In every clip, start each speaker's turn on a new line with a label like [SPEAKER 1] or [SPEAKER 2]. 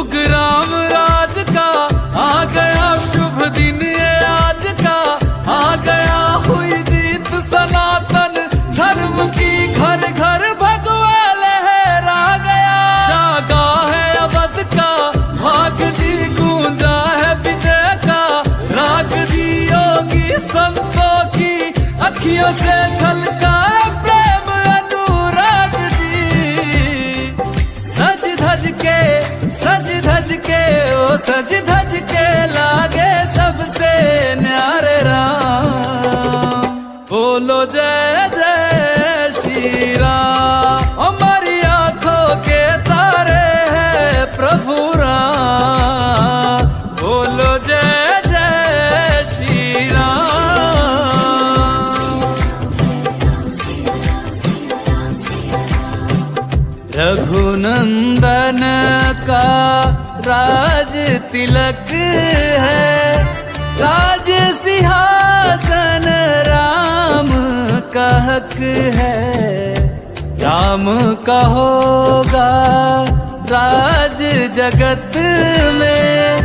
[SPEAKER 1] युग राम राज का आ गया शुभ दिन ये आज का, आ गया हुई जीत सनातन धर्म की, घर घर भगवा लहरा गया। जागा है अवध का भाग जी, गूंजा है विजय का राग जी, योगी संतों की अखियों से झलका प्रेम अनुराग जी। सज धज के ओ सज धज के लागे सबसे न्यारे राम, बोलो जय जय श्री राम। हमारी आंखों के तारे हैं प्रभु राम, बोलो जय जय श्री राम। रघुनंदन का राज तिलक है, राज सिंहासन राम का हक है। राम का होगा राज जगत में,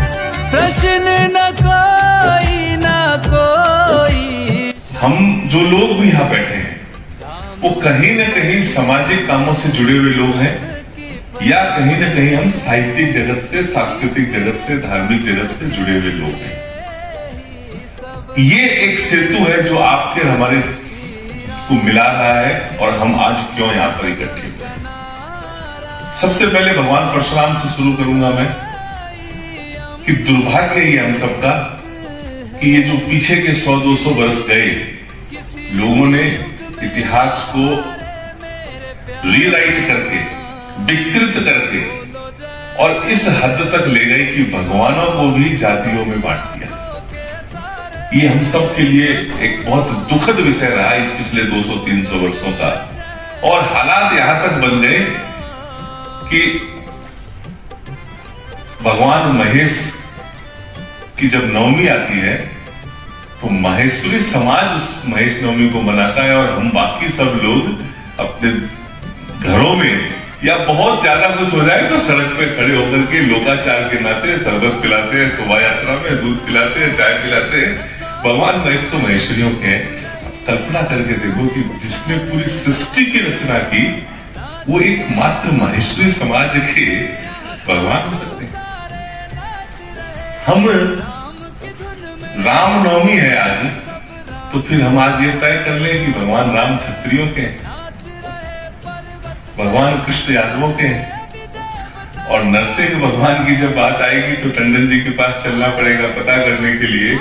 [SPEAKER 1] प्रश्न न कोई।
[SPEAKER 2] हम जो लोग भी यहाँ बैठे हैं वो कहीं न कहीं सामाजिक कामों से जुड़े हुए लोग हैं, या कहीं न कहीं हम साहित्यिक जगत से, सांस्कृतिक जगत से, धार्मिक जगत से जुड़े हुए लोग हैं। ये एक सेतु है जो आपके और हमारे को मिला रहा है, और हम आज क्यों यहाँ पर इकट्ठे हुए हैं। सबसे पहले भगवान परशुराम से शुरू करूंगा मैं, कि दुर्भाग्य ही हम सबका कि ये जो पीछे के 100-200 वर्ष गए, लोगों ने इतिहास को रीराइट करके, विकृत करके, और इस हद तक ले गए कि भगवानों को भी जातियों में बांट दिया। ये हम सब के लिए एक बहुत दुखद विषय रहा इस पिछले 200-300 वर्षों का, और हालात यहां तक बन गए कि भगवान महेश की जब नवमी आती है तो महेश्वरी समाज उस महेश नवमी को मनाता है, और हम बाकी सब लोग अपने घरों में या बहुत ज्यादा कुछ हो जाए तो सड़क पे खड़े होकर के लोकाचार के नाते शरबत पिलाते हैं, शोभा यात्रा में दूध पिलाते हैं, चाय पिलाते हैं। भगवान महेश तो महेश्वरियों के हैं। कल्पना करके देखो कि जिसने पूरी सृष्टि की रचना की वो एकमात्र महेश्वरी समाज के भगवान हो सकते हैं। हम रामनवमी है आज, तो फिर हम आज ये तय कर लें कि भगवान राम क्षत्रियों के हैं, भगवान कृष्ण यादवों के हैं, और नरसिंह भगवान की जब बात आएगी तो टंडन जी के पास चलना पड़ेगा पता करने के लिए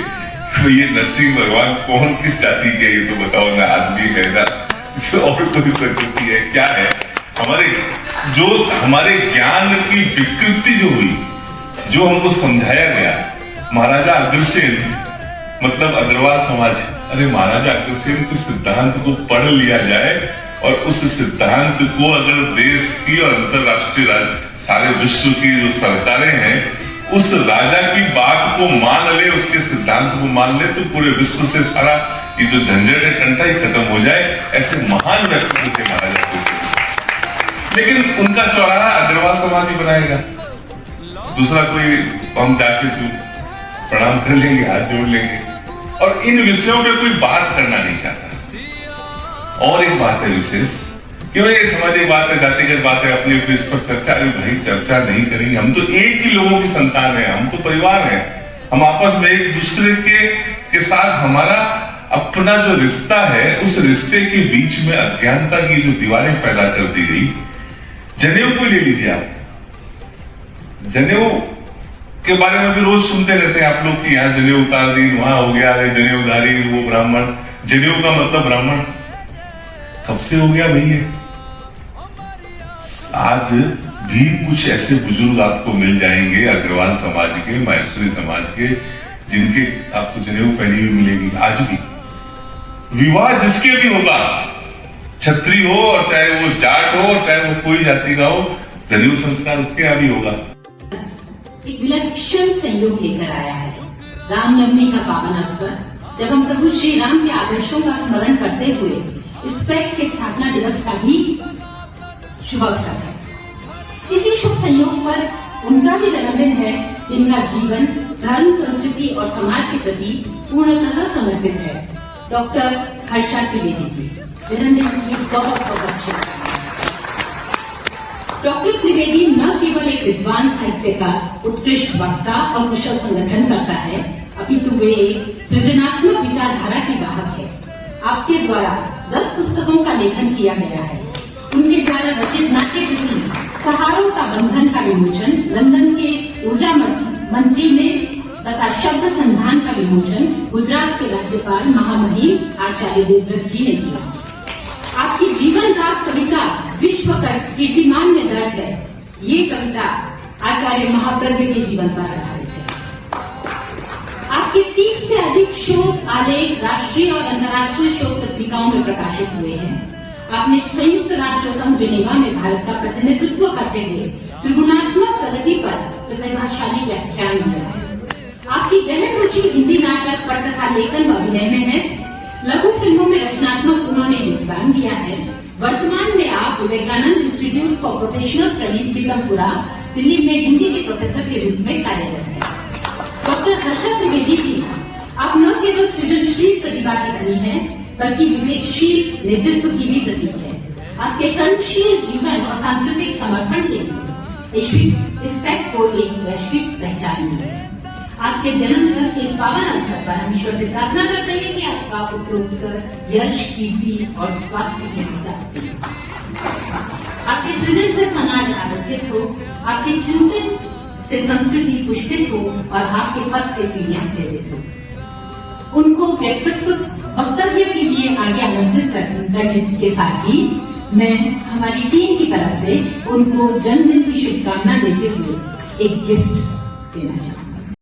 [SPEAKER 2] तो ये नरसिंह भगवान कौन किस जाति के, ये तो बताओ ना, आदमी है ना और कोई प्रकृति है, क्या है। हमारे ज्ञान की विकृति जो हुई, जो हमको समझाया गया, महाराजा अग्रसेन मतलब अग्रवाल समाज, अरे महाराजा अग्रसेन के सिद्धांत को पढ़ लिया जाए और उस सिद्धांत को अगर देश की और अंतरराष्ट्रीय सारे विश्व की जो सरकारें हैं उस राजा की बात को मान ले, उसके सिद्धांत को मान ले, तो पूरे विश्व से सारा ये जो झंझट है कंटा ही खत्म हो जाए। ऐसे महान व्यक्ति थे महाराजा अग्रसेन। लेकिन उनका चौराहा अग्रवाल समाज ही बनाएगा, दूसरा कोई हम जाके प्रणाम कर लेंगे, हाथ जोड़ लेंगे, और इन विषयों पे कोई बात करना नहीं चाहता। और एक बात है विशेष, क्यों ये सामाजिक बात है, जातिगत बात है, अपनी इस पर चर्चा, भाई चर्चा नहीं करेंगे, हम तो एक ही लोगों की संतान है, हम तो परिवार है, हम आपस में एक दूसरे के साथ हमारा अपना जो रिश्ता है, उस रिश्ते के बीच में अज्ञानता की जो दीवारें पैदा कर दी गई। जनेऊ को ले लीजिए आप, जनेऊ के बारे में भी रोज सुनते रहते हैं आप लोग कि यहाँ जनेऊ उतार दी, वहां हो गया, अरे जनेऊधारी वो ब्राह्मण, जनेऊ का मतलब ब्राह्मण कब से हो गया भैया। आज भी कुछ ऐसे बुजुर्ग आपको मिल जाएंगे अग्रवाल समाज के, महेश्वरी समाज के, जिनके आपको जनेऊ पहनी हुई मिलेगी। आज भी विवाह जिसके भी होगा, छत्री हो और चाहे वो जाट हो और चाहे वो कोई जाति का हो, जनेऊ संस्कार उसके यहाँ भी होगा।
[SPEAKER 3] एक विलक्षण संयोग लेकर आया है रामनवमी का पावन अवसर, जब हम प्रभु श्री राम के आदर्शों का स्मरण करते हुए स्पेक के स्थापना दिवस का भी शुभ अवसर है। इसी शुभ संयोग पर उनका भी जन्मदिन है, जिनका जीवन धर्म, संस्कृति और समाज के प्रति पूर्णतः समर्पित है। डॉक्टर हर्षा त्रिवेदी जी, जन्मदिन की बहुत बहुत शुभकामनाएं। डॉक्टर त्रिवेदी न केवल एक विद्वान साहित्यकार, उत्कृष्ट वक्ता और कुशल संगठनकर्ता है, अपितु वे एक सृजनात्मक विचारधारा के वाहक है। आपके द्वारा 10 पुस्तकों का लेखन किया गया है। उनके द्वारा रचित नाट्य कृति सहारों का बंधन का विमोचन लंदन के ऊर्जा मंत्री ने तथा शब्द संधान का विमोचन गुजरात के राज्यपाल महामहिम आचार्य देवव्रत जी ने किया। आपकी जीवन रात कविता विश्व कीर्तिमान में दर्ज है। ये कविता आचार्य महाप्रज्ञ के जीवन पर आधारित है। आपके 30 से अधिक शोध आलेख राष्ट्रीय और अंतर्राष्ट्रीय शोध पत्रिकाओं में प्रकाशित हुए हैं। आपने संयुक्त राष्ट्र संघ जिनेवा में भारत का प्रतिनिधित्व करते हुए त्रिगुणात्मक प्रगति पर प्रतिभाशाली व्याख्यान दिया है। आपकी गहन रुचि हिंदी नाटक, पटकथा लेखन व अभिनय में है। लघु फिल्मों में रचनात्मक उन्होंने योगदान दिया है। वर्तमान में आप Vivekananda institute for professional studies Bikampura, Delhi में हिंदी के प्रोफेसर के रूप में कार्यरत हैं। डॉक्टर हर्षा त्रिवेदी जी, आप न केवल सृजनशील प्रतिभा की धनी हैं, बल्कि विवेकशील नेतृत्व की भी प्रतीक है। आपके कर्मशील जीवन और सांस्कृतिक समर्पण के लिए इस तक को एक वैश्विक पहचान मिली है। आपके जन्म दिवस के इस पावन अवसर पर हम ईश्वर से प्रार्थना करते हैं कि आपका उत्तरोत्तर यश, कीर्ति और स्वास्थ्य के प्राप्ति। आपके सृजन से समाज आरोग्यित हो, आपके चिंतन से संस्कृति पुष्पित हो और आपके पद से पीढ़ियां प्रेरित हो। उनको वक्तव्य के लिए आगे आमंत्रित करने के साथ ही मैं हमारी टीम की तरफ से उनको जन्मदिन की शुभकामना देते हुए एक गिफ्ट देना चाहूँ।